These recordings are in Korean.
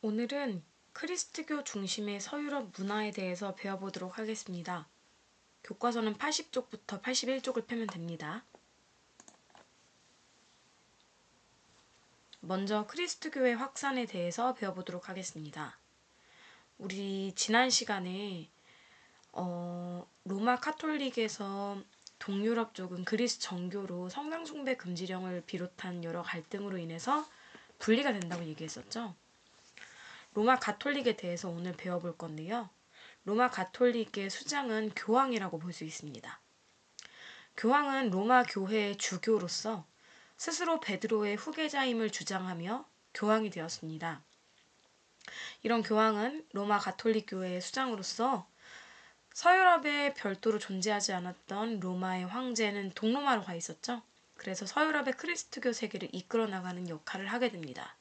오늘은 크리스트교 중심의 서유럽 문화에 대해서 배워보도록 하겠습니다. 교과서는 80쪽부터 81쪽을 펴면 됩니다. 먼저 크리스트교의 확산에 대해서 배워보도록 하겠습니다. 우리 지난 시간에 로마 카톨릭에서 동유럽 쪽은 그리스 정교로 성당 숭배 금지령을 비롯한 여러 갈등으로 인해서 분리가 된다고 얘기했었죠. 로마 가톨릭에 대해서 오늘 배워볼 건데요. 로마 가톨릭의 수장은 교황이라고 볼 수 있습니다. 교황은 로마 교회의 주교로서 스스로 베드로의 후계자임을 주장하며 교황이 되었습니다. 이런 교황은 로마 가톨릭 교회의 수장으로서 서유럽에 별도로 존재하지 않았던 로마의 황제는 동로마로 가 있었죠. 그래서 서유럽의 크리스트교 세계를 이끌어 나가는 역할을 하게 됩니다.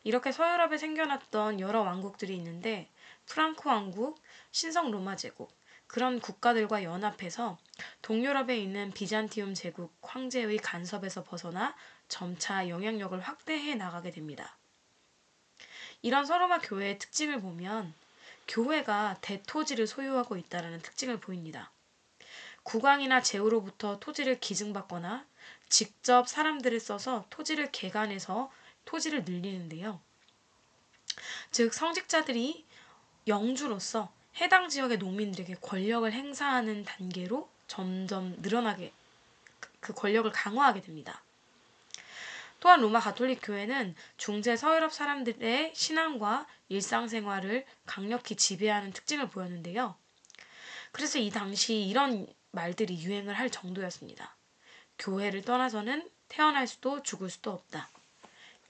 이렇게 서유럽에 생겨났던 여러 왕국들이 있는데 프랑크 왕국, 신성 로마 제국 그런 국가들과 연합해서 동유럽에 있는 비잔티움 제국 황제의 간섭에서 벗어나 점차 영향력을 확대해 나가게 됩니다. 이런 서로마 교회의 특징을 보면 교회가 대토지를 소유하고 있다는 특징을 보입니다. 국왕이나 제후로부터 토지를 기증받거나 직접 사람들을 써서 토지를 개간해서 토지를 늘리는데요. 즉 성직자들이 영주로서 해당 지역의 농민들에게 권력을 행사하는 단계로 점점 늘어나게 그 권력을 강화하게 됩니다. 또한 로마 가톨릭 교회는 중세 서유럽 사람들의 신앙과 일상생활을 강력히 지배하는 특징을 보였는데요. 그래서 이 당시 이런 말들이 유행을 할 정도였습니다. 교회를 떠나서는 태어날 수도 죽을 수도 없다.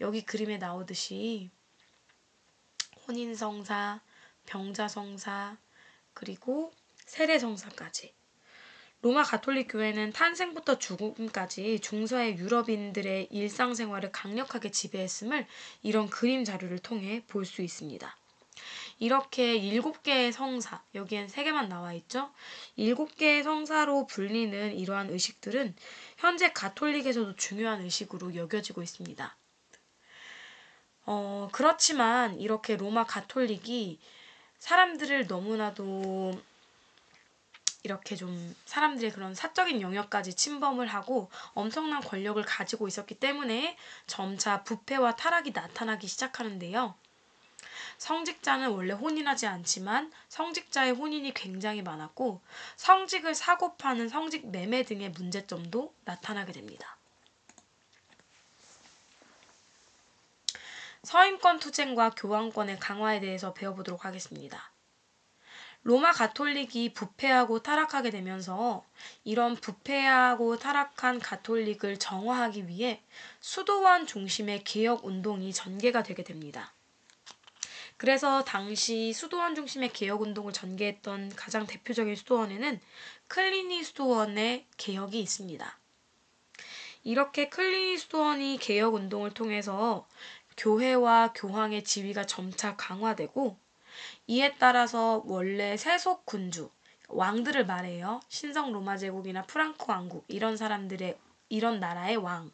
여기 그림에 나오듯이 혼인성사, 병자성사, 그리고 세례성사까지. 로마 가톨릭 교회는 탄생부터 죽음까지 중서의 유럽인들의 일상생활을 강력하게 지배했음을 이런 그림 자료를 통해 볼 수 있습니다. 이렇게 7개의 성사, 여기엔 3개만 나와 있죠? 7개의 성사로 불리는 이러한 의식들은 현재 가톨릭에서도 중요한 의식으로 여겨지고 있습니다. 그렇지만 이렇게 로마 가톨릭이 사람들을 너무나도 이렇게 좀 사람들의 그런 사적인 영역까지 침범을 하고 엄청난 권력을 가지고 있었기 때문에 점차 부패와 타락이 나타나기 시작하는데요. 성직자는 원래 혼인하지 않지만 성직자의 혼인이 굉장히 많았고 성직을 사고 파는 성직 매매 등의 문제점도 나타나게 됩니다. 서임권 투쟁과 교황권의 강화에 대해서 배워보도록 하겠습니다. 로마 가톨릭이 부패하고 타락하게 되면서 이런 부패하고 타락한 가톨릭을 정화하기 위해 수도원 중심의 개혁 운동이 전개가 되게 됩니다. 그래서 당시 수도원 중심의 개혁 운동을 전개했던 가장 대표적인 수도원에는 클리니 수도원의 개혁이 있습니다. 이렇게 클리니 수도원이 개혁 운동을 통해서 교회와 교황의 지위가 점차 강화되고 이에 따라서 원래 세속 군주, 왕들을 말해요. 신성 로마 제국이나 프랑크 왕국 이런 나라의 왕.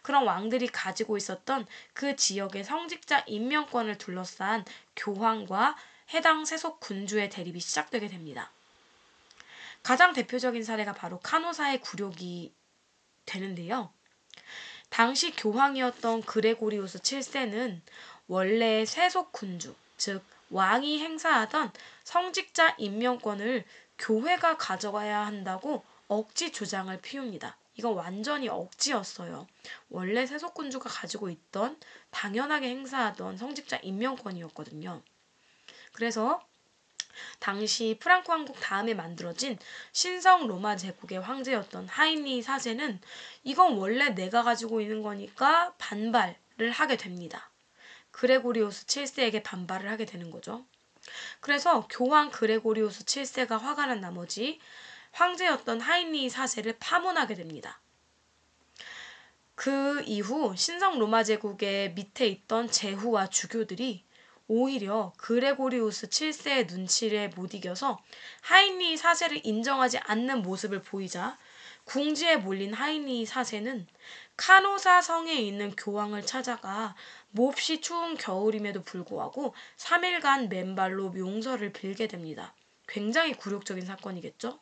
그런 왕들이 가지고 있었던 그 지역의 성직자 임명권을 둘러싼 교황과 해당 세속 군주의 대립이 시작되게 됩니다. 가장 대표적인 사례가 바로 카노사의 굴욕이 되는데요. 당시 교황이었던 그레고리우스 7세는 원래 세속 군주, 즉 왕이 행사하던 성직자 임명권을 교회가 가져가야 한다고 억지 주장을 피웁니다. 이건 완전히 억지였어요. 원래 세속군주가 가지고 있던 당연하게 행사하던 성직자 임명권이었거든요. 그래서 당시 프랑크 왕국 다음에 만들어진 신성 로마 제국의 황제였던 하이니 4세는 이건 원래 내가 가지고 있는 거니까 반발을 하게 됩니다. 그레고리우스 7세에게 반발을 하게 되는 거죠. 그래서 교황 그레고리우스 7세가 화가 난 나머지 황제였던 하이니 4세를 파문하게 됩니다. 그 이후 신성 로마 제국의 밑에 있던 제후와 주교들이 오히려 그레고리우스 7세의 눈치를 못 이겨서 하이니 4세를 인정하지 않는 모습을 보이자 궁지에 몰린 하이니 4세는 카노사 성에 있는 교황을 찾아가 몹시 추운 겨울임에도 불구하고 3일간 맨발로 용서를 빌게 됩니다. 굉장히 굴욕적인 사건이겠죠?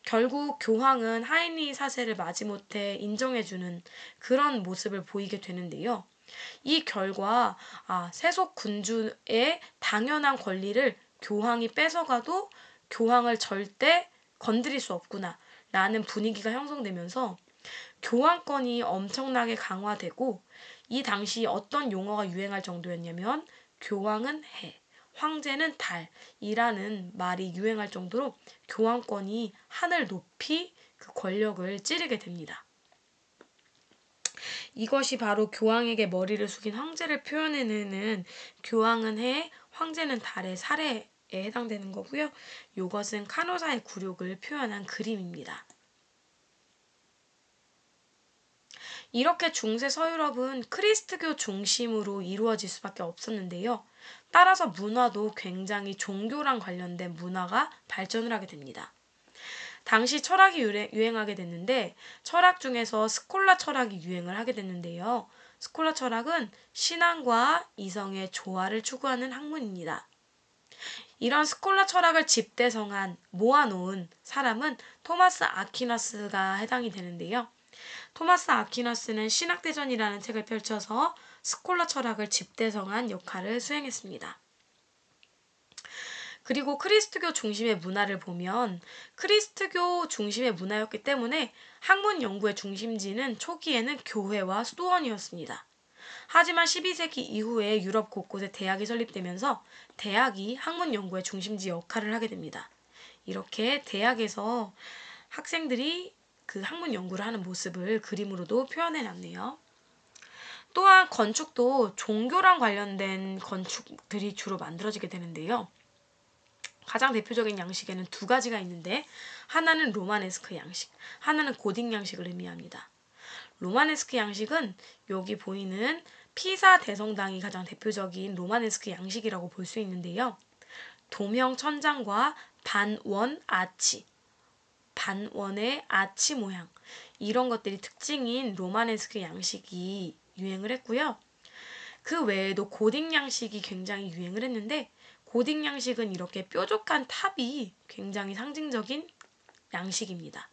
결국 교황은 하인리 4세를 마지못해 인정해주는 그런 모습을 보이게 되는데요. 이 결과 세속 군주의 당연한 권리를 교황이 뺏어가도 교황을 절대 건드릴 수 없구나 라는 분위기가 형성되면서 교황권이 엄청나게 강화되고, 이 당시 어떤 용어가 유행할 정도였냐면 교황은 해, 황제는 달이라는 말이 유행할 정도로 교황권이 하늘 높이 그 권력을 찌르게 됩니다. 이것이 바로 교황에게 머리를 숙인 황제를 표현해내는 교황은 해, 황제는 달의 사례에 해당되는 거고요. 이것은 카노사의 굴욕을 표현한 그림입니다. 이렇게 중세 서유럽은 크리스트교 중심으로 이루어질 수밖에 없었는데요. 따라서 문화도 굉장히 종교랑 관련된 문화가 발전을 하게 됩니다. 당시 철학이 유행하게 됐는데, 철학 중에서 스콜라 철학이 유행을 하게 됐는데요. 스콜라 철학은 신앙과 이성의 조화를 추구하는 학문입니다. 이런 스콜라 철학을 집대성한 모아놓은 사람은 토마스 아퀴나스가 해당이 되는데요. 토마스 아퀴나스는 신학대전이라는 책을 펼쳐서 스콜라 철학을 집대성한 역할을 수행했습니다. 그리고 크리스트교 중심의 문화를 보면 크리스트교 중심의 문화였기 때문에 학문 연구의 중심지는 초기에는 교회와 수도원이었습니다. 하지만 12세기 이후에 유럽 곳곳에 대학이 설립되면서 대학이 학문 연구의 중심지 역할을 하게 됩니다. 이렇게 대학에서 학생들이 그 학문 연구를 하는 모습을 그림으로도 표현해놨네요. 또한 건축도 종교랑 관련된 건축들이 주로 만들어지게 되는데요. 가장 대표적인 양식에는 두 가지가 있는데, 하나는 로마네스크 양식, 하나는 고딕 양식을 의미합니다. 로마네스크 양식은 여기 보이는 피사 대성당이 가장 대표적인 로마네스크 양식이라고 볼 수 있는데요. 도명 천장과 반원의 아치 모양, 이런 것들이 특징인 로마네스크 양식이 유행을 했고요. 그 외에도 고딕 양식이 굉장히 유행을 했는데, 고딕 양식은 이렇게 뾰족한 탑이 굉장히 상징적인 양식입니다.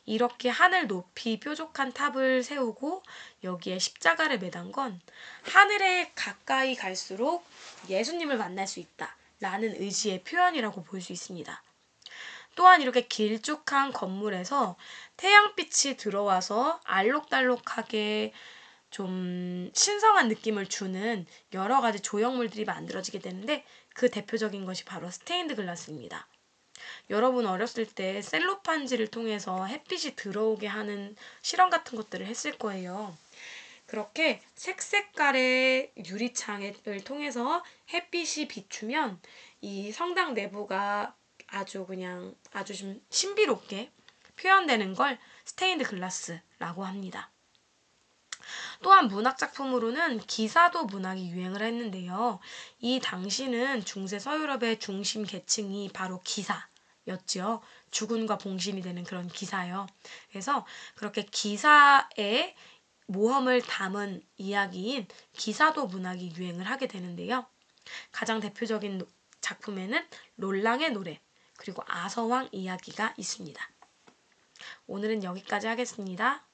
이렇게 하늘 높이 뾰족한 탑을 세우고 여기에 십자가를 매단 건 하늘에 가까이 갈수록 예수님을 만날 수 있다라는 의지의 표현이라고 볼 수 있습니다. 또한 이렇게 길쭉한 건물에서 태양빛이 들어와서 알록달록하게 좀 신성한 느낌을 주는 여러 가지 조형물들이 만들어지게 되는데, 그 대표적인 것이 바로 스테인드 글라스입니다. 여러분 어렸을 때 셀로판지를 통해서 햇빛이 들어오게 하는 실험 같은 것들을 했을 거예요. 그렇게 색색깔의 유리창을 통해서 햇빛이 비추면 이 성당 내부가 아주 좀 신비롭게 표현되는 걸 스테인드 글라스라고 합니다. 또한 문학작품으로는 기사도 문학이 유행을 했는데요. 이 당시는 중세 서유럽의 중심 계층이 바로 기사였죠. 주군과 봉신이 되는 그런 기사요. 그래서 그렇게 기사의 모험을 담은 이야기인 기사도 문학이 유행을 하게 되는데요. 가장 대표적인 작품에는 롤랑의 노래, 그리고 아서왕 이야기가 있습니다. 오늘은 여기까지 하겠습니다.